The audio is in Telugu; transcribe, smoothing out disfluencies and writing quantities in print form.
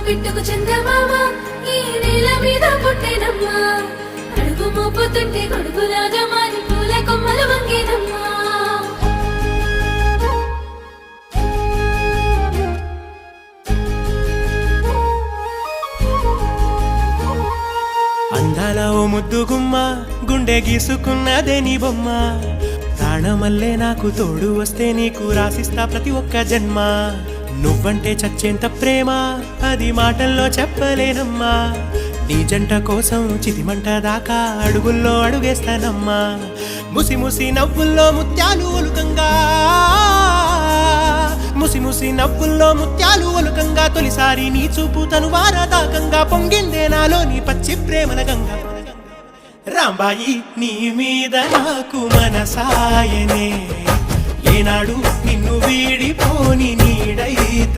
పిట్టుకు చందమామ ఈ నేల మీద పుట్టేనమ్మా అడుగు మోపుతుంటే గొడుగులాగా మారి పూల కొమ్మలు వంగేనమ్మా అందాల ఓ ముద్దు గుమ్మ గుండె గీసుకున్నదే నీ బొమ్మ ప్రాణమల్లే నాకు తోడు వస్తే నీకు రాసిస్తా ప్రతి ఒక్క జన్మ నువ్వంటే చచ్చేంత ప్రేమ అది మాటల్లో చెప్పలేనమ్మా నీ జంట కోసం చితిమంట దాకా అడుగుల్లో అడుగేస్తానమ్మా ముసి ముసి నవ్వుల్లో ముత్యాలు ఒలుకంగా ముసి ముసి నవ్వుల్లో ముత్యాలు ఒలుకంగా తొలిసారి నీ చూపు తను వారదాకంగా పొంగిందే నాలో నీ పచ్చి ప్రేమల గంగా రాంబాయి నీ మీద నాకు మనసాయనే ఏనాడు నిన్ను వీడిపోని నీడై